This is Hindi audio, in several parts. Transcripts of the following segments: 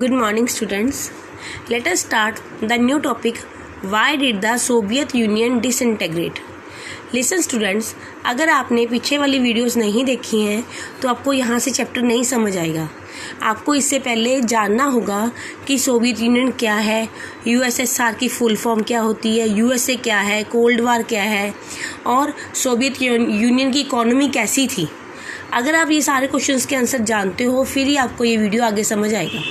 Good morning, students. Let us start the new topic. Why did the Soviet Union disintegrate? Listen, students. अगर आपने पीछे वाली वीडियोस नहीं देखी हैं तो आपको यहाँ से चैप्टर नहीं समझ आएगा. आपको इससे पहले जानना होगा कि सोवियत यूनियन क्या है, यूएसएसआर की फुल फॉर्म क्या होती है, यूएसए क्या है, कोल्ड वार क्या है और सोवियत यूनियन की इकोनॉमी कैसी थी. अगर आप ये सारे क्वेश्चंस के आंसर जानते हो फिर ही आपको ये वीडियो आगे समझ आएगा.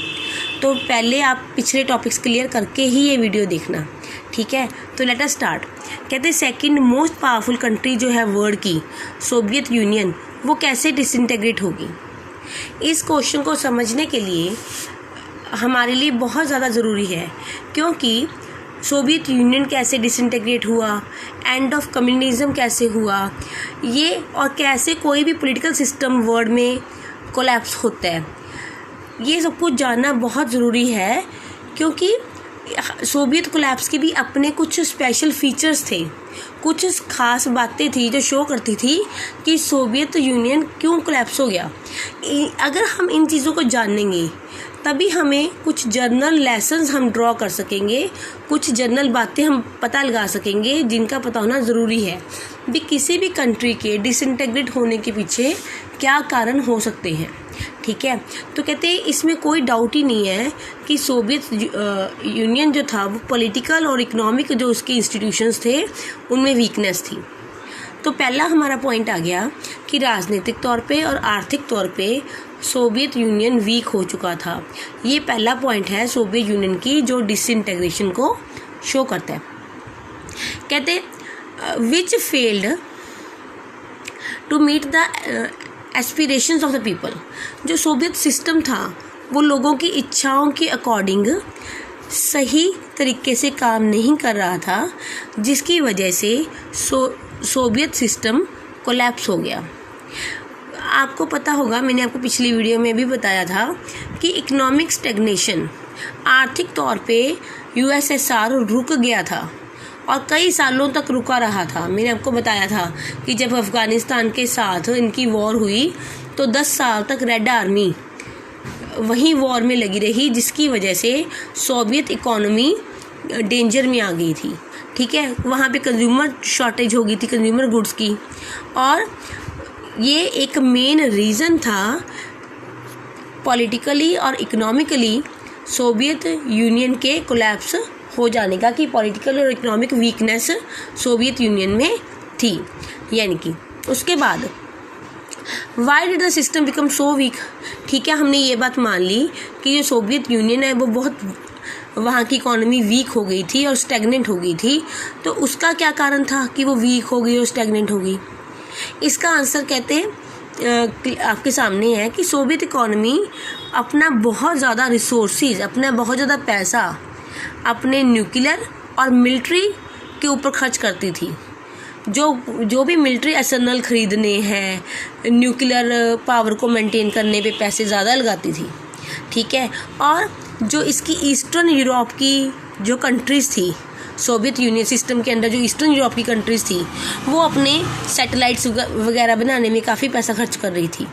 तो पहले आप पिछले टॉपिक्स क्लियर करके ही ये वीडियो देखना, ठीक है. तो लेट अस स्टार्ट. कहते हैं सेकंड मोस्ट पावरफुल कंट्री जो है वर्ल्ड की, सोवियत यूनियन, वो कैसे डिसइंटीग्रेट होगी. इस क्वेश्चन को समझने के लिए हमारे लिए बहुत ज़्यादा ज़रूरी है, क्योंकि सोवियत यूनियन कैसे डिसइंटीग्रेट हुआ, एंड ऑफ कम्युनिज्म कैसे हुआ, ये और कैसे कोई भी पॉलिटिकल सिस्टम वर्ल्ड में कोलैप्स होता है, ये सब कुछ जानना बहुत ज़रूरी है. क्योंकि सोवियत कोलैप्स के भी अपने कुछ स्पेशल फीचर्स थे, कुछ खास बातें थी जो शो करती थी कि सोवियत यूनियन क्यों कोलैप्स हो गया. अगर हम इन चीज़ों को जानेंगे तभी हमें कुछ जर्नल लेसन्स हम ड्रॉ कर सकेंगे, कुछ जर्नल बातें हम पता लगा सकेंगे जिनका पता होना ज़रूरी है भी किसी भी कंट्री के डिसइंटीग्रेट होने के पीछे क्या कारण हो सकते हैं, ठीक है. तो कहते हैं इसमें कोई डाउट ही नहीं है कि सोवियत यूनियन जो था वो पॉलिटिकल और इकोनॉमिक जो उसके इंस्टीट्यूशंस थे उनमें वीकनेस थी. तो पहला हमारा पॉइंट आ गया कि राजनीतिक तौर पे और आर्थिक तौर पे सोवियत यूनियन वीक हो चुका था. ये पहला पॉइंट है सोवियत यूनियन की जो डिसइंटीग्रेशन को शो करता है. कहते which failed to meet the aspirations of the people. जो सोवियत सिस्टम था वो लोगों की इच्छाओं के अकॉर्डिंग सही तरीके से काम नहीं कर रहा था, जिसकी वजह से सोवियत सिस्टम कोलैप्स हो गया. आपको पता होगा, मैंने आपको पिछली वीडियो में भी बताया था कि इकोनॉमिक स्टैग्नेशन, आर्थिक तौर पे यूएसएसआर रुक गया था और कई सालों तक रुका रहा था. मैंने आपको बताया था कि जब अफ़गानिस्तान के साथ इनकी वॉर हुई तो 10 साल तक रेड आर्मी वहीं वॉर में लगी रही, जिसकी वजह से सोवियत इकोनॉमी डेंजर में आ गई थी, ठीक है. वहाँ पे कंज्यूमर शॉर्टेज हो गई थी, कंज्यूमर गुड्स की, और ये एक मेन रीज़न था पॉलिटिकली और इकोनॉमिकली सोवियत यूनियन के कोलैप्स हो जाने का, कि पॉलिटिकल और इकोनॉमिक वीकनेस सोवियत यूनियन में थी. यानी कि उसके बाद why did the system become so weak. ठीक है, हमने ये बात मान ली कि जो सोवियत यूनियन है वो बहुत, वहाँ की इकोनॉमी वीक हो गई थी और स्टैग्नेंट हो गई थी. तो उसका क्या कारण था कि वो वीक हो गई और स्टैग्नेंट हो गई. इसका आंसर कहते हैं आपके सामने है कि सोवियत इकोनॉमी अपना बहुत ज़्यादा रिसोर्सेज, अपना बहुत ज़्यादा पैसा अपने न्यूक्लियर और मिलिट्री के ऊपर खर्च करती थी. जो भी मिलिट्री अर्सेनल खरीदने हैं, न्यूक्लियर पावर को मेंटेन करने पे पैसे ज़्यादा लगाती थी, ठीक है. और जो इसकी ईस्टर्न यूरोप की जो कंट्रीज़ थी, सोवियत यूनियन सिस्टम के अंदर जो ईस्टर्न यूरोप की कंट्रीज़ थी, वो अपने सैटेलाइट्स वगैरह बनाने में काफ़ी पैसा खर्च कर रही थी.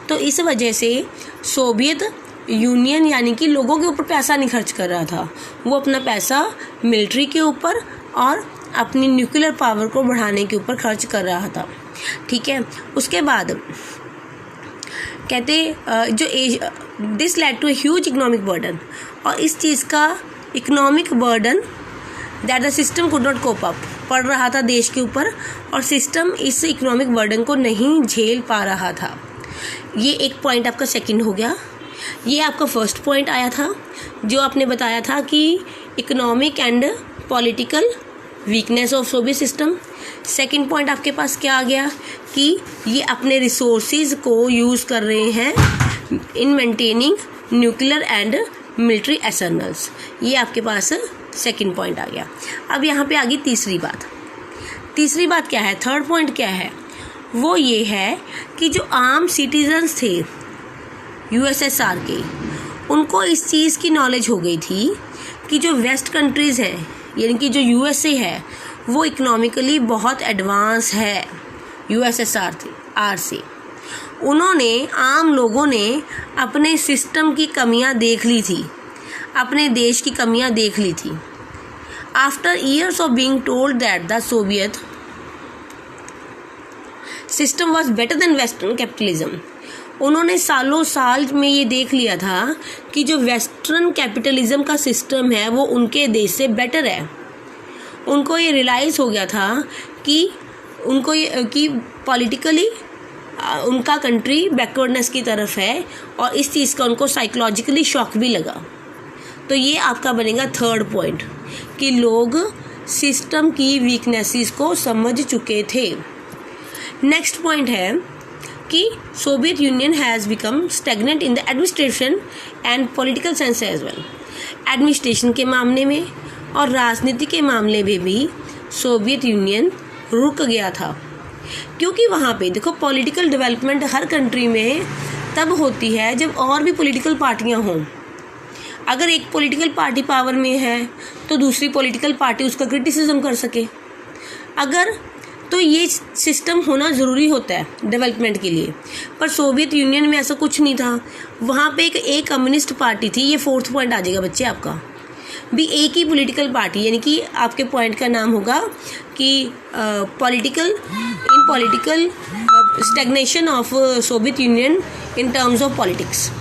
तो इस वजह से सोवियत यूनियन यानी कि लोगों के ऊपर पैसा नहीं खर्च कर रहा था, वो अपना पैसा मिलिट्री के ऊपर और अपनी न्यूक्लियर पावर को बढ़ाने के ऊपर खर्च कर रहा था, ठीक है. उसके बाद कहते जो this led to a huge economic burden, और इस चीज़ का economic burden that the system could not cope up पड़ रहा था देश के ऊपर, और सिस्टम इस इकोनॉमिक बर्डन को नहीं झेल पा रहा था. ये एक पॉइंट आपका सेकंड हो गया. ये आपका फर्स्ट पॉइंट आया था जो आपने बताया था कि economic and political weakness of Soviet system. Second point आपके पास क्या आ गया कि ये अपने रिसोर्सेज को यूज़ कर रहे हैं in maintaining nuclear and military arsenals. ये आपके पास सेकंड पॉइंट आ गया. अब यहाँ पे आ गई तीसरी बात. तीसरी बात क्या है, थर्ड पॉइंट क्या है, वो ये है कि जो आम सिटीजन्स थे यूएसएसआर के, उनको इस चीज़ की नॉलेज हो गई थी कि जो वेस्ट कंट्रीज़ हैं, यानी कि जो यूएसए है, वो इकोनॉमिकली बहुत एडवांस है यूएसएसआर से. उन्होंने, आम लोगों ने अपने सिस्टम की कमियां देख ली थी अपने देश की कमियां देख ली थी। After years of being told that the Soviet system was better than western capitalism, उन्होंने सालों साल में ये देख लिया था कि जो वेस्टर्न कैपिटलिज्म का सिस्टम है वो उनके देश से बेटर है। उनको ये रियलाइज़ हो गया था कि उनको ये कि पॉलिटिकली उनका कंट्री बैकवर्डनेस की तरफ है, और इस चीज़ का उनको साइकोलॉजिकली शॉक भी लगा। तो ये आपका बनेगा थर्ड पॉइंट कि लोग सिस्टम की वीकनेसेस को समझ चुके थे। नेक्स्ट पॉइंट है कि Soviet Union has become stagnant in the administration and political sense as well. Administration के मामले में और राजनीति के मामले में भी सोवियत यूनियन रुक गया था, क्योंकि वहाँ पे देखो पॉलिटिकल डेवलपमेंट हर कंट्री में तब होती है जब और भी पॉलिटिकल पार्टियाँ हों। अगर एक पॉलिटिकल पार्टी पावर में है तो दूसरी पॉलिटिकल पार्टी उसका क्रिटिसिज्म कर सके, अगर तो ये सिस्टम होना ज़रूरी होता है डेवलपमेंट के लिए। पर सोवियत यूनियन में ऐसा कुछ नहीं था। वहाँ पे एक कम्युनिस्ट पार्टी थी। ये फोर्थ पॉइंट आ जाएगा बच्चे आपका भी, एक ही पॉलिटिकल पार्टी, यानी कि आपके पॉइंट का नाम होगा कि political stagnation of Soviet union in terms of politics.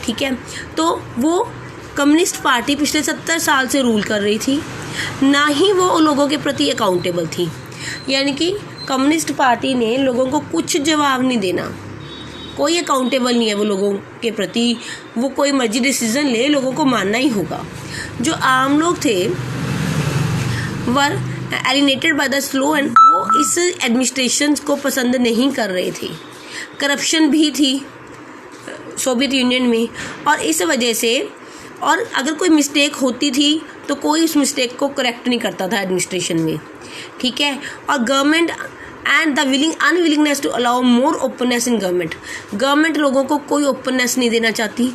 ठीक है, तो वो कम्युनिस्ट पार्टी पिछले 70 साल से रूल कर रही थी, ना ही वो लोगों के प्रति अकाउंटेबल थी। यानी कि कम्युनिस्ट पार्टी ने लोगों को कुछ जवाब नहीं देना, कोई अकाउंटेबल नहीं है वो लोगों के प्रति। वो कोई मर्जी डिसीजन ले, लोगों को मानना ही होगा। जो आम लोग थे were alienated by the slow and वो इस एडमिनिस्ट्रेशन को पसंद नहीं कर रहे थे। करप्शन भी थी सोवियत यूनियन में, और इस वजह से, और अगर कोई मिस्टेक होती थी तो कोई उस मिस्टेक को करेक्ट नहीं करता था एडमिनिस्ट्रेशन में। ठीक है, और government and the unwillingness to allow more openness in government लोगों को कोई ओपननेस नहीं देना चाहती।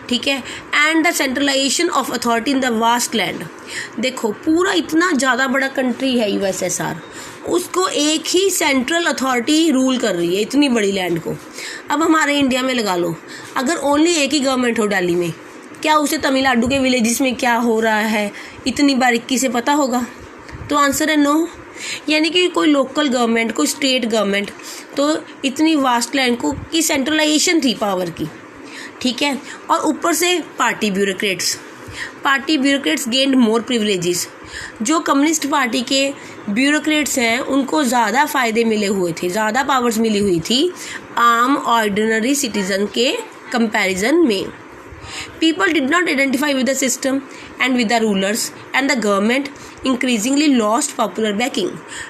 ठीक है, and the centralisation of authority in the vast land. देखो पूरा इतना ज़्यादा बड़ा कंट्री है यूएसएसआर, उसको एक ही सेंट्रल अथॉरिटी रूल कर रही है इतनी बड़ी लैंड को। अब हमारे इंडिया में लगा लो, अगर ओनली एक ही गवर्नमेंट हो दिल्ली में, क्या उसे तमिलनाडु के विलेजेस में क्या हो रहा है इतनी बारीकी से पता होगा? तो आंसर है नो। यानी कि कोई लोकल गवर्नमेंट, कोई स्टेट गवर्नमेंट, तो इतनी वास्ट लैंड को की सेंट्रलाइजेशन थी पावर की। ठीक है, और ऊपर से पार्टी ब्यूरोक्रेट्स गेंड मोर प्रिविलेजेस। जो कम्युनिस्ट पार्टी के ब्यूरोक्रेट्स हैं उनको ज़्यादा फ़ायदे मिले हुए थे, ज़्यादा पावर्स मिली हुई थी आम ऑर्डिनरी सिटीजन के कंपैरिजन में। People did not identify with the system and with the rulers, and the government increasingly lost popular backing.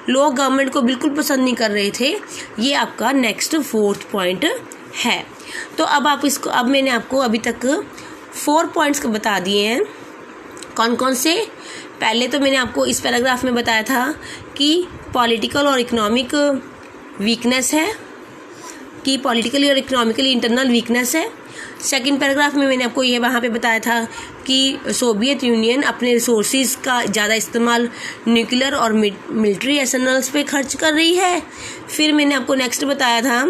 लोग गवर्नमेंट को बिल्कुल पसंद नहीं कर रहे थे। ये आपका नेक्स्ट फोर्थ पॉइंट है। तो अब मैंने आपको अभी तक 4 पॉइंट्स बता दिए हैं। कौन कौन से? पहले तो मैंने आपको इस पैराग्राफ में बताया था कि पॉलिटिकल और इकोनॉमिक वीकनेस है, कि पॉलिटिकली और इकोनॉमिकली इंटरनल वीकनेस है। सेकंड पैराग्राफ में मैंने आपको ये वहाँ पे बताया था कि सोवियत यूनियन अपने रिसोर्सेज का ज़्यादा इस्तेमाल न्यूक्लियर और मिलिट्री आर्सेनल्स पे खर्च कर रही है। फिर मैंने आपको नेक्स्ट बताया था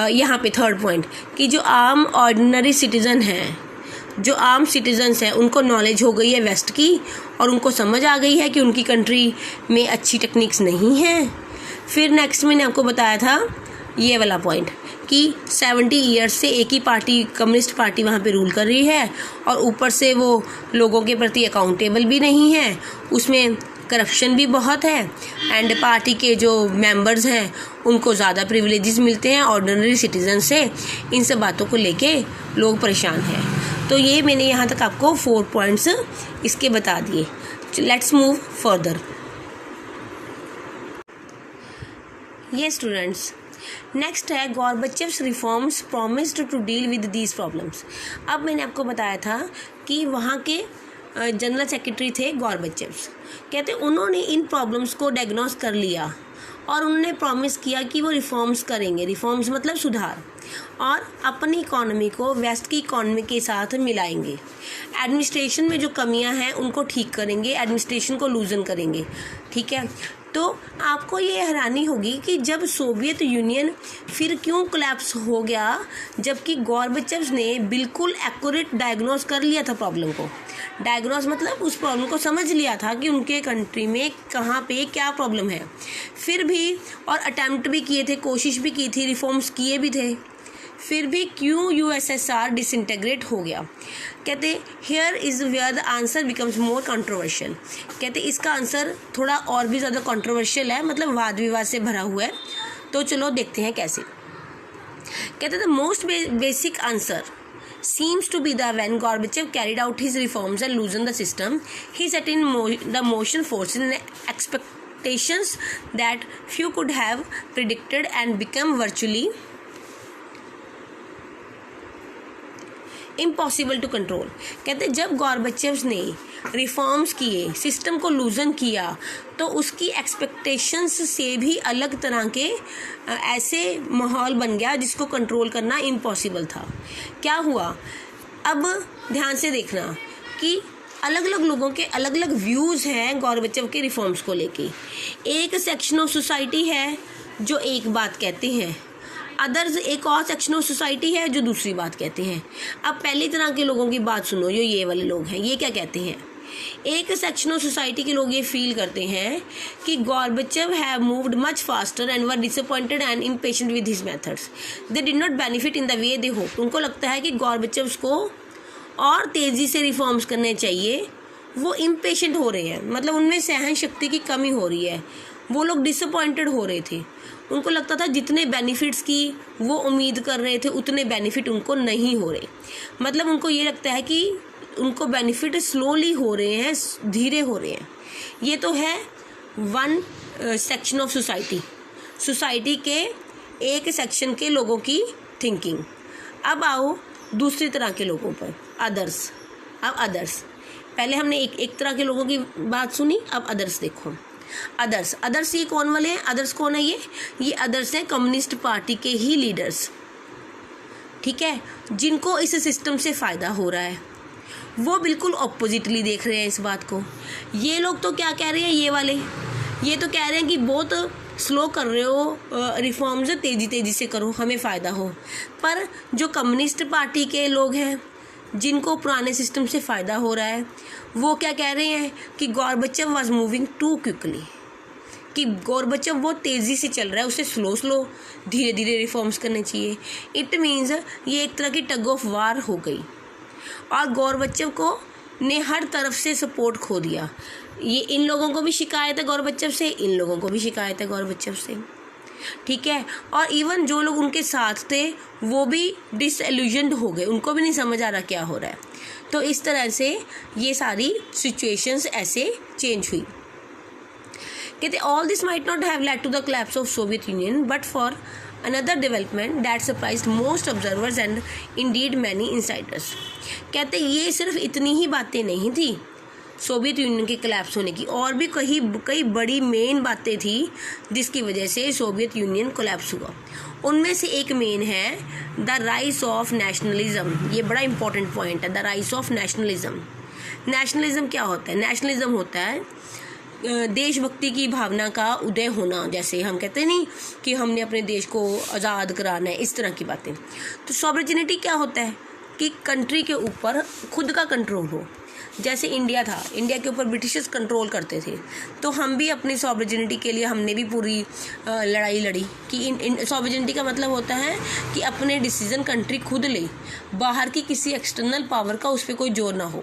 यहाँ पे थर्ड पॉइंट कि जो आम ऑर्डिनरी सिटीज़न हैं, जो आम सिटीजन्स हैं, उनको नॉलेज हो गई है वेस्ट की, और उनको समझ आ गई है कि उनकी कंट्री में अच्छी टेक्निक्स नहीं हैं। फिर नेक्स्ट मैंने आपको बताया था ये वाला पॉइंट कि 70 ईयर्स से एक ही पार्टी, कम्युनिस्ट पार्टी वहाँ पे रूल कर रही है, और ऊपर से वो लोगों के प्रति अकाउंटेबल भी नहीं है, उसमें करप्शन भी बहुत है, एंड पार्टी के जो मेंबर्स हैं उनको ज़्यादा प्रिविलेजेस मिलते हैं ऑर्डिनरी सिटीजन से। इन सब बातों को लेके लोग परेशान हैं। तो ये मैंने यहाँ तक आपको 4 पॉइंट्स इसके बता दिए। Let's move further. ये स्टूडेंट्स, नेक्स्ट है Gorbachev's reforms promised to deal with these problems. अब मैंने आपको बताया था कि वहाँ के जनरल सेक्रेटरी थे गॉर्बेचेव्स, कहते उन्होंने इन प्रॉब्लम्स को डायग्नोस कर लिया और उन्होंने प्रॉमिस किया कि वो रिफॉर्म्स करेंगे। रिफॉर्म्स मतलब सुधार, और अपनी इकॉनमी को वेस्ट की इकॉनमी के साथ मिलाएंगे। एडमिनिस्ट्रेशन में जो कमियां हैं उनको ठीक करेंगे, एडमिनिस्ट्रेशन को लूजन करेंगे। ठीक है, तो आपको ये हैरानी होगी कि जब सोवियत यूनियन फिर क्यों कोलैप्स हो गया, जबकि गॉर्बेचेव ने बिल्कुल एक्यूरेट डायग्नोस कर लिया था प्रॉब्लम को। डायग्नोस मतलब उस प्रॉब्लम को समझ लिया था कि उनके कंट्री में कहाँ पे क्या प्रॉब्लम है। फिर भी और अटेम्प्ट भी किए थे, कोशिश भी की थी, रिफॉर्म्स किए भी थे, फिर भी क्यों यूएसएसआर डिसइंटेग्रेट हो गया। कहते here is where the answer becomes more controversial. कहते इसका आंसर थोड़ा और भी ज़्यादा कंट्रोवर्शियल है, मतलब वाद विवाद से भरा हुआ है। तो चलो देखते हैं कैसे। कहते the most basic answer seems to be that when Gorbachev carried out his reforms and loosened the system, he set in the motion forces and expectations that few could have predicted and become virtually impossible to control। कहते जब गॉर्बेचेव ने रिफॉर्म्स किए, सिस्टम को लूजन किया, तो उसकी एक्सपेक्टेशंस से भी अलग तरह के ऐसे माहौल बन गया जिसको कंट्रोल करना इम्पॉसिबल था। क्या हुआ, अब ध्यान से देखना कि अलग अलग लोगों के अलग अलग व्यूज़ हैं गॉर्बेचेव के रिफॉर्म्स को लेके। एक सेक्शन ऑफ सोसाइटी है जो एक बात कहते हैं, अदर्स एक और सेक्शन ऑफ सोसाइटी है जो दूसरी बात कहते हैं। अब पहली तरह के लोगों की बात सुनो, जो ये वाले लोग हैं, ये क्या कहते हैं। एक सेक्शन ऑफ सोसाइटी के लोग ये फील करते हैं कि Gorbachev have moved much faster and were disappointed and impatient with his methods, they did not benefit in the way they hope. उनको लगता है कि गॉर्बेचेव को और तेज़ी से रिफॉर्म्स करने चाहिए, वो इम्पेशेंट हो रहे हैं, मतलब उनमें सहन शक्ति की कमी हो रही है। वो लोग डिसअपॉइंटेड हो रहे थे, उनको लगता था जितने बेनिफिट्स की वो उम्मीद कर रहे थे उतने बेनिफिट उनको नहीं हो रहे। मतलब उनको ये लगता है कि उनको बेनिफिट स्लोली हो रहे हैं, धीरे हो रहे हैं। ये तो है वन सेक्शन ऑफ सोसाइटी के एक सेक्शन के लोगों की थिंकिंग। अब आओ दूसरी तरह के लोगों पर, अदर्स। अब अदर्स, पहले हमने एक तरह के लोगों की बात सुनी, अब अदर्स देखो। अदर्स ये कौन वाले हैं, अदर्स कौन है ये अदर्स हैं कम्युनिस्ट पार्टी के ही लीडर्स, ठीक है, जिनको इस सिस्टम से फ़ायदा हो रहा है। वो बिल्कुल ऑपोजिटली देख रहे हैं इस बात को। ये लोग तो क्या कह रहे हैं, ये तो कह रहे हैं कि बहुत स्लो कर रहे हो रिफॉर्म्स, तेज़ी से करो, हमें फ़ायदा हो। पर जो कम्युनिस्ट पार्टी के लोग हैं जिनको पुराने सिस्टम से फ़ायदा हो रहा है, वो क्या कह रहे हैं कि गॉर्बेचेव वाज मूविंग टू क्विकली, कि गॉर्बेचेव बहुत तेज़ी से चल रहा है, उसे स्लो धीरे रिफॉर्म्स करने चाहिए। इट मीन्स ये एक तरह की टग ऑफ वार हो गई और गॉर्बेचेव को ने हर तरफ से सपोर्ट खो दिया। ये इन लोगों को भी शिकायत है गॉर्बेचेव से, इन लोगों को भी शिकायत है गॉर्बेचेव से, ठीक है। और इवन जो लोग उनके साथ थे वो भी डिसइल्यूजन्ड हो गए, उनको भी नहीं समझ आ रहा क्या हो रहा है। तो इस तरह से ये सारी सिचुएशंस ऐसे चेंज हुई। कहते all this might not have led to the collapse of Soviet Union but for another development that surprised most observers and indeed many insiders। कहते ये सिर्फ इतनी ही बातें नहीं थी सोवियत यूनियन के कोलैप्स होने की, और भी कई बड़ी मेन बातें थी जिसकी वजह से सोवियत यूनियन कोलैप्स हुआ। उनमें से एक मेन है द राइज ऑफ नेशनलिज्म। ये बड़ा इंपॉर्टेंट पॉइंट है, the rise of nationalism. Nationalism क्या होता है? नेशनलिज्म होता है देशभक्ति की भावना का उदय होना। जैसे हम कहते हैं नहीं कि हमने अपने देश को आज़ाद कराना है, इस तरह की बातें। तो सॉवरेनिटी क्या होता है कि कंट्री के ऊपर खुद का कंट्रोल हो। जैसे इंडिया था, इंडिया के ऊपर ब्रिटिशर्स कंट्रोल करते थे, तो हम भी अपनी सॉवरेनिटी के लिए हमने भी पूरी लड़ाई लड़ी कि सॉवरेनिटी का मतलब होता है कि अपने डिसीजन कंट्री खुद ले, बाहर की किसी एक्सटर्नल पावर का उस पर कोई जोर ना हो।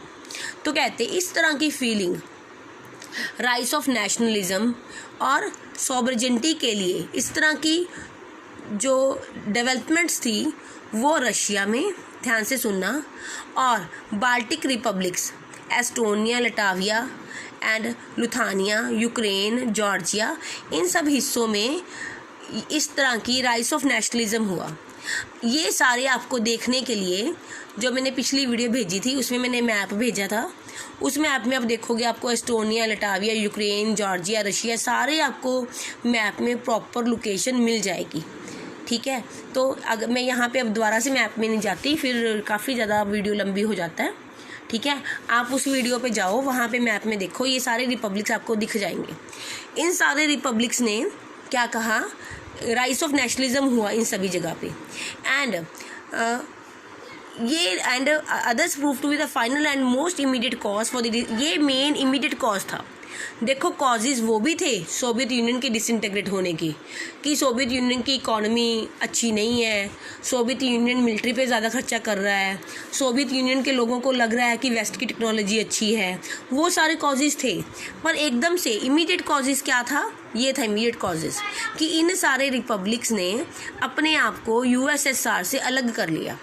तो कहते इस तरह की फीलिंग राइज ऑफ नेशनलिज्म और सॉवरेनिटी के लिए इस तरह की जो डेवलपमेंट्स थी वो रशिया में, ध्यान से सुनना, और Baltic republics Estonia, Latvia and Lithuania, Ukraine, Georgia, इन सब हिस्सों में इस तरह की राइज ऑफ नेशनलिज्म हुआ। ये सारे आपको देखने के लिए जो मैंने पिछली वीडियो भेजी थी उसमें मैंने मैप भेजा था, उस मैप में आप देखोगे आपको Estonia, Latvia, Ukraine, Georgia, Russia सारे आपको मैप में प्रॉपर लोकेशन मिल जाएगी, ठीक है। तो अगर मैं यहाँ पे अब दोबारा से मैप में नहीं जाती, फिर काफ़ी ज़्यादा वीडियो लंबी हो जाता है, ठीक है, आप उस वीडियो पे जाओ, वहाँ पे मैप में देखो, ये सारे रिपब्लिक्स आपको दिख जाएंगे। इन सारे रिपब्लिक्स ने क्या कहा, राइज ऑफ नेशनलिज्म हुआ इन सभी जगह पे। एंड ये and others prove to be the final and most immediate cause for the, ये मेन इमीडिएट कॉज था। देखो कॉजेज वो भी थे सोवियत यूनियन के डिसइंटीग्रेट होने की, कि सोवियत यूनियन की इकोनॉमी अच्छी नहीं है, सोवियत यूनियन मिलिट्री पे ज़्यादा खर्चा कर रहा है, सोवियत यूनियन के लोगों को लग रहा है कि वेस्ट की टेक्नोलॉजी अच्छी है, वो सारे कॉजेज थे। पर एकदम से इमीडिएट कॉजेज क्या था, ये था इमीडिएट कॉजेज कि इन सारे रिपब्लिक्स ने अपने आप को यूएसएसआर से अलग कर लिया।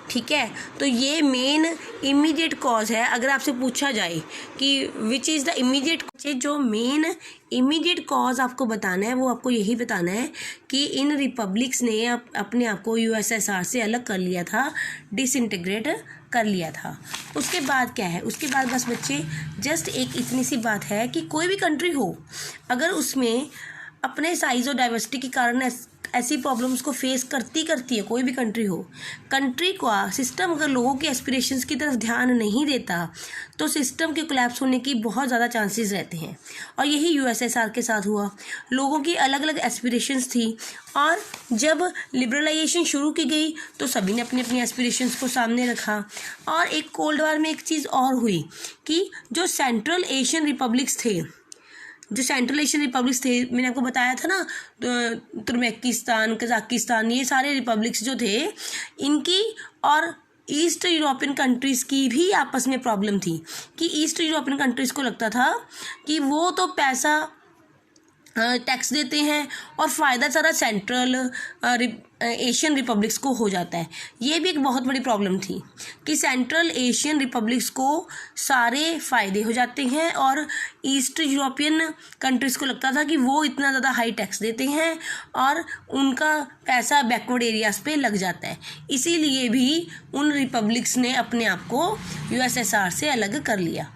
ठीक है, तो ये मेन इमीडिएट कॉज है। अगर आपसे पूछा जाए कि विच इज़ द इमीडिएट, जो मेन इमीडिएट कॉज आपको बताना है वो आपको यही बताना है कि इन रिपब्लिक्स ने अपने आप को यूएसएसआर से अलग कर लिया था, डिसइंटीग्रेट कर लिया था। उसके बाद क्या है, उसके बाद बस बच्चे जस्ट एक इतनी सी बात है कि कोई भी कंट्री हो, अगर उसमें अपने साइज और डाइवर्सिटी के कारण ऐसी प्रॉब्लम्स को फेस करती है, कोई भी कंट्री हो, कंट्री का सिस्टम अगर लोगों के एस्पिरेशंस की तरफ ध्यान नहीं देता तो सिस्टम के कोलैप्स होने की बहुत ज़्यादा चांसेस रहते हैं। और यही यूएसएसआर के साथ हुआ। लोगों की अलग अलग एस्पिरेशंस थी और जब लिबरलाइजेशन शुरू की गई तो सभी ने अपनी अपनी एस्पिरेशंस को सामने रखा। और एक कोल्ड वॉर में एक चीज़ और हुई कि जो सेंट्रल एशियन रिपब्लिक्स थे, मैंने आपको बताया था ना, तुर्कमेनिस्तान, कजाकिस्तान, ये सारे रिपब्लिक्स जो थे इनकी और ईस्ट यूरोपियन कंट्रीज़ की भी आपस में प्रॉब्लम थी कि ईस्ट यूरोपियन कंट्रीज़ को लगता था कि वो तो पैसा टैक्स देते हैं और फ़ायदा सारा सेंट्रल एशियन रिपब्लिक्स को हो जाता है। ये भी एक बहुत बड़ी प्रॉब्लम थी कि सेंट्रल एशियन रिपब्लिक्स को सारे फ़ायदे हो जाते हैं और ईस्ट यूरोपियन कंट्रीज़ को लगता था कि वो इतना ज़्यादा हाई टैक्स देते हैं और उनका पैसा बैकवर्ड एरियाज़ पे लग जाता है। इसीलिए भी उन रिपब्लिक्स ने अपने आप को यूएसएसआर से अलग कर लिया।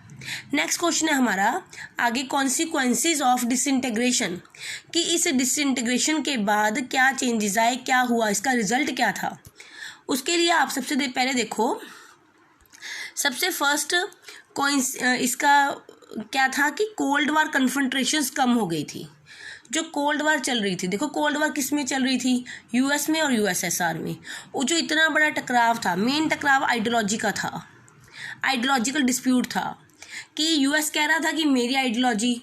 नेक्स्ट क्वेश्चन है हमारा आगे, कॉन्सिक्वेंसेस ऑफ डिसइंटीग्रेशन, कि इस डिसइंटीग्रेशन के बाद क्या चेंजेस आए, क्या हुआ, इसका रिजल्ट क्या था। उसके लिए आप सबसे पहले देखो, सबसे फर्स्ट इसका क्या था कि कोल्ड वार कन्फ्रंट्रेशंस कम हो गई थी। जो कोल्ड वार चल रही थी, देखो कोल्ड वार किस में चल रही थी, यूएस में और यूएसएसआर में। वो जो इतना बड़ा टकराव था, मेन टकराव आइडियोलॉजी का था, आइडियोलॉजिकल डिस्प्यूट था कि यूएस कह रहा था कि मेरी आइडियोलॉजी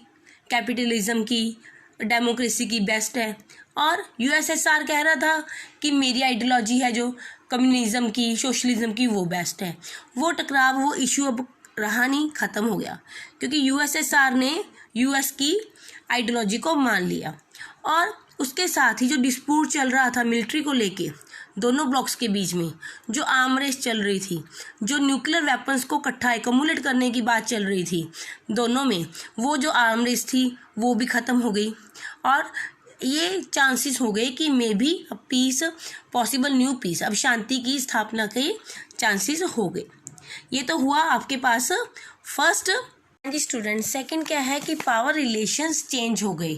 कैपिटलिज्म की, डेमोक्रेसी की बेस्ट है, और यूएसएसआर कह रहा था कि मेरी आइडियोलॉजी है जो कम्युनिज्म की, सोशलिज्म की, वो बेस्ट है। वो टकराव, वो इशू अब रहा नहीं, ख़त्म हो गया, क्योंकि यूएसएसआर ने यूएस की आइडियोलॉजी को मान लिया। और उसके साथ ही जो डिस्प्यूट चल रहा था मिलिट्री को लेके दोनों ब्लॉक्स के बीच में, जो आर्म रेस चल रही थी, जो न्यूक्लियर वेपन्स को इकट्ठा एक्युमुलेट करने की बात चल रही थी दोनों में, वो जो आर्म रेस थी वो भी ख़त्म हो गई। और ये चांसेस हो गए कि मे बी अब पीस पॉसिबल, न्यू पीस, अब शांति की स्थापना के चांसेस हो गए। ये तो हुआ आपके पास फर्स्ट। स्टूडेंट सेकंड क्या है कि पावर रिलेशंस चेंज हो गए,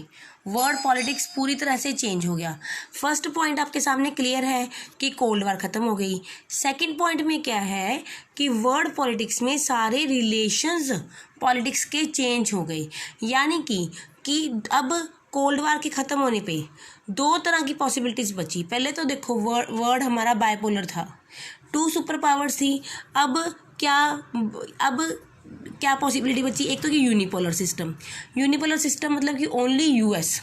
वर्ल्ड पॉलिटिक्स पूरी तरह से चेंज हो गया। फर्स्ट पॉइंट आपके सामने क्लियर है कि कोल्ड वार ख़त्म हो गई। सेकंड पॉइंट में क्या है कि वर्ल्ड पॉलिटिक्स में सारे रिलेशंस पॉलिटिक्स के चेंज हो गए, यानी कि अब कोल्ड वार के ख़त्म होने पे दो तरह की पॉसिबिलिटीज़ बची। पहले तो देखो वर्ल्ड हमारा बायपोलर था, 2 सुपर पावर्स थी। अब क्या पॉसिबिलिटी बची, एक तो कि यूनिपोलर सिस्टम मतलब कि ओनली यूएस,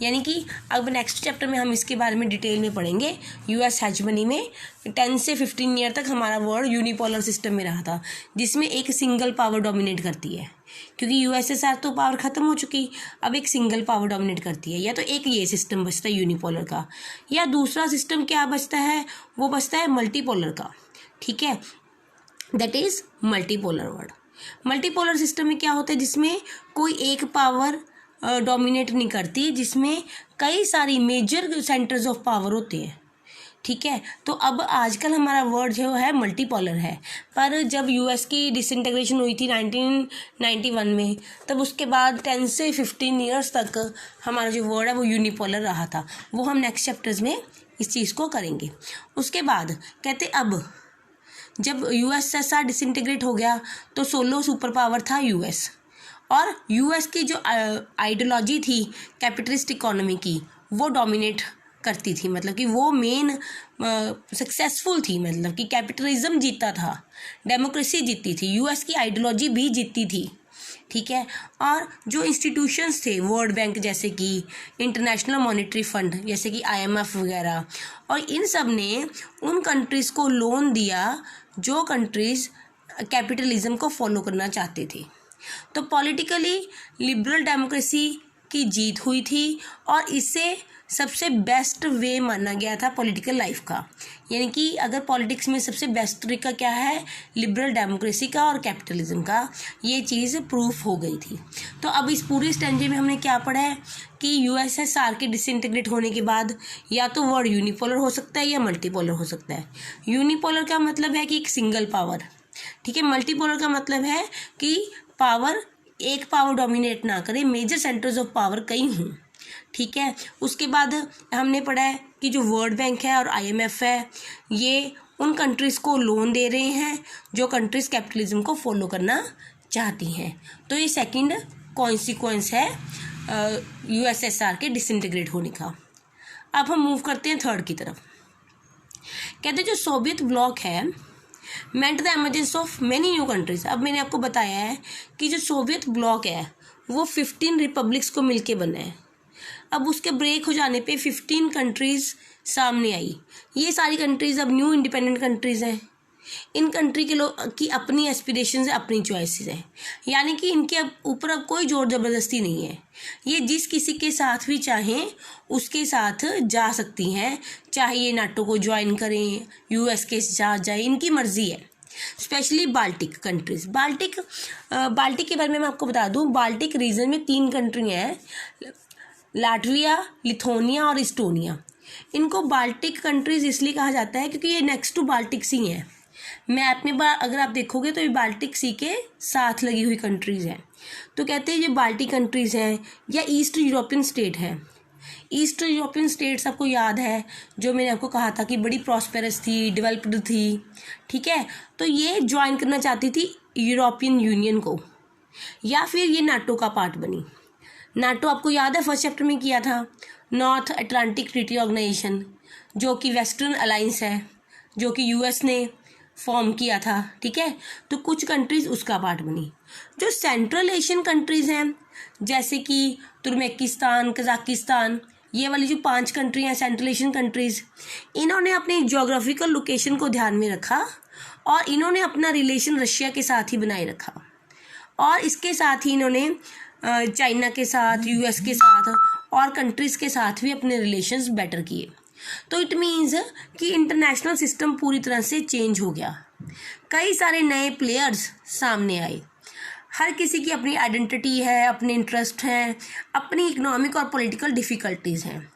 यानी कि अब नेक्स्ट चैप्टर में हम इसके बारे में डिटेल में पढ़ेंगे। यूएस हेजमनी में 10 से 15 ईयर तक हमारा वर्ल्ड यूनिपोलर सिस्टम में रहा था, जिसमें एक सिंगल पावर डोमिनेट करती है, क्योंकि यूएसएसआर तो पावर ख़त्म हो चुकी, अब एक सिंगल पावर डोमिनेट करती है। या तो एक ये सिस्टम बचता है यूनिपोलर का, या दूसरा सिस्टम क्या बचता है, वो बचता है मल्टीपोलर का। ठीक है, that is multipolar world. Multipolar system में क्या होता है, जिसमें कोई एक पावर डोमिनेट नहीं करती, जिसमें कई सारी मेजर सेंटर्स ऑफ पावर होते हैं। ठीक है, तो अब आजकल हमारा वर्ल्ड जो है मल्टीपोलर है। पर जब यूएस की डिसइंटीग्रेशन हुई थी 1991 में, तब उसके बाद 10 से 15 ईयर्स तक हमारा जो वर्ल्ड है वो यूनिपोलर रहा था। वो हम नेक्स्ट चैप्टर्स में इस चीज़ को करेंगे। उसके बाद कहते अब जब यूएसएसआर डिसइंटीग्रेट हो गया तो सोलो सुपर पावर था यूएस, और यूएस की जो आइडियोलॉजी थी कैपिटलिस्ट इकोनॉमी की वो डोमिनेट करती थी, मतलब कि वो मेन सक्सेसफुल थी, मतलब कि कैपिटलिज्म जीतता था, डेमोक्रेसी जीतती थी, यूएस की आइडियोलॉजी भी जीतती थी, ठीक है। और जो इंस्टीट्यूशंस थे वर्ल्ड बैंक जैसे कि इंटरनेशनल मॉनेटरी फंड जैसे कि आईएमएफ वगैरह, और इन सब ने उन कंट्रीज़ को लोन दिया जो कंट्रीज़ कैपिटलिज्म को फॉलो करना चाहते थे। तो पॉलिटिकली लिबरल डेमोक्रेसी की जीत हुई थी और इसे सबसे बेस्ट वे माना गया था पॉलिटिकल लाइफ का, यानी कि अगर पॉलिटिक्स में सबसे बेस्ट तरीका क्या है, लिबरल डेमोक्रेसी का और कैपिटलिज्म का, ये चीज़ प्रूफ हो गई थी। तो अब इस पूरे स्टेंजे में हमने क्या पढ़ा है कि यूएसएसआर के डिसइंटीग्रेट होने के बाद या तो वर्ल्ड यूनिपोलर हो सकता है या मल्टीपोलर हो सकता है। यूनिपोलर का मतलब है कि एक सिंगल पावर, ठीक है। मल्टीपोलर का मतलब है कि पावर एक पावर डोमिनेट ना करे, मेजर सेंटर्स ऑफ पावर कई हों, ठीक है। उसके बाद हमने पढ़ा है कि जो वर्ल्ड बैंक है और आईएमएफ है ये उन कंट्रीज़ को लोन दे रहे हैं जो कंट्रीज़ कैपिटलिज्म को फॉलो करना चाहती हैं। तो ये सेकंड कॉन्सिक्वेंस है यूएसएसआर के डिसइंटीग्रेट होने का। अब हम मूव करते हैं थर्ड की तरफ। कहते हैं जो सोवियत ब्लॉक है मेंट the emergence of many new countries. अब मैंने आपको बताया है कि जो सोवियत ब्लॉक है वो 15 रिपब्लिक्स को मिलके बना है। अब उसके ब्रेक हो जाने पे 15 कंट्रीज़ सामने आई। ये सारी कंट्रीज़ अब न्यू इंडिपेंडेंट कंट्रीज़ हैं। इन कंट्री के लोग की अपनी एस्पिरेशंस है, अपनी चॉइसेस हैं, यानी कि इनके ऊपर अब कोई जोर ज़बरदस्ती नहीं है। ये जिस किसी के साथ भी चाहें उसके साथ जा सकती हैं, चाहे ये नाटो को ज्वाइन करें, यूएस के साथ जाए, इनकी मर्ज़ी है। स्पेशली बाल्टिक कंट्रीज़, बाल्टिक के बारे में मैं आपको बता दूं, बाल्टिक रीजन में 3 कंट्री हैं, लाटविया, लिथुआनिया और इस्टोनिया। इनको बाल्टिक कंट्रीज़ इसलिए कहा जाता है क्योंकि ये नेक्स्ट टू बाल्टिक सी हैं। मैप में अगर आप देखोगे तो ये बाल्टिक सी के साथ लगी हुई कंट्रीज़ हैं। तो कहते हैं ये बाल्टिक कंट्रीज़ हैं या ईस्ट यूरोपियन स्टेट है। ईस्ट यूरोपियन स्टेट्स आपको याद है जो मैंने आपको कहा था कि बड़ी प्रॉस्पेरस थी, डेवलप्ड थी, ठीक है। तो ये ज्वाइन करना चाहती थी यूरोपियन यूनियन को, या फिर ये नाटो का पार्ट बनी। नाटो आपको याद है फर्स्ट चैप्टर में किया था, नॉर्थ अटलांटिक ट्रीटी ऑर्गेनाइजेशन, जो कि वेस्टर्न अलायंस है, जो कि यूएस ने फॉर्म किया था, ठीक है। तो कुछ कंट्रीज़ उसका पार्ट बनी। जो सेंट्रल एशियन कंट्रीज़ हैं जैसे कि तुर्कमेनिस्तान, कजाकिस्तान, ये वाली जो 5 कंट्री हैं सेंट्रल एशियन कंट्रीज़, इन्होंने अपनी ज्योग्राफिकल लोकेशन को ध्यान में रखा और इन्होंने अपना रिलेशन रशिया के साथ ही बनाए रखा, और इसके साथ ही इन्होंने चाइना के साथ, यूएस के साथ और कंट्रीज़ के साथ भी अपने रिलेशंस बेटर किए। तो इट मीन्स कि इंटरनेशनल सिस्टम पूरी तरह से चेंज हो गया। कई सारे नए प्लेयर्स सामने आए, हर किसी की अपनी आइडेंटिटी है, अपने इंटरेस्ट हैं, अपनी इकोनॉमिक और पॉलिटिकल डिफ़िकल्टीज़ हैं,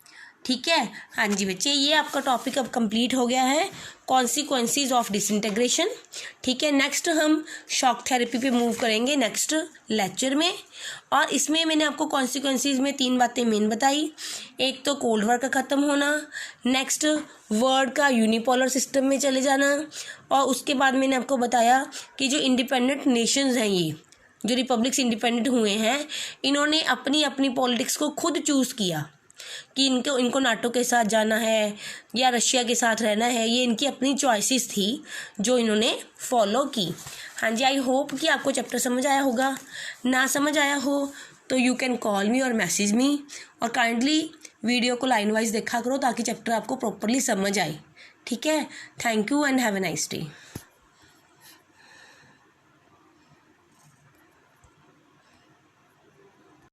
ठीक है। हाँ जी बच्चे, ये आपका टॉपिक अब कंप्लीट हो गया है, कॉन्सिक्वेंसेस ऑफ डिसइंटीग्रेशन, ठीक है। नेक्स्ट हम शॉक थेरेपी पे मूव करेंगे नेक्स्ट लेक्चर में, और इसमें मैंने आपको कॉन्सिक्वेंसेस में 3 बातें मेन बताई। एक तो कोल्ड वॉर का ख़त्म होना, नेक्स्ट वर्ल्ड का यूनिपोलर सिस्टम में चले जाना, और उसके बाद मैंने आपको बताया कि जो इंडिपेंडेंट नेशंस हैं, ये जो रिपब्लिक्स इंडिपेंडेंट हुए हैं, इन्होंने अपनी अपनी पॉलिटिक्स को खुद चूज़ किया कि इनको नाटो के साथ जाना है या रशिया के साथ रहना है। ये इनकी अपनी चॉइसेस थी जो इन्होंने फॉलो की। हाँ जी, आई होप कि आपको चैप्टर समझ आया होगा। ना समझ आया हो तो यू कैन कॉल मी और मैसेज मी, और काइंडली वीडियो को लाइन वाइज देखा करो ताकि चैप्टर आपको प्रॉपरली समझ आए, ठीक है। Thank you and have a nice day.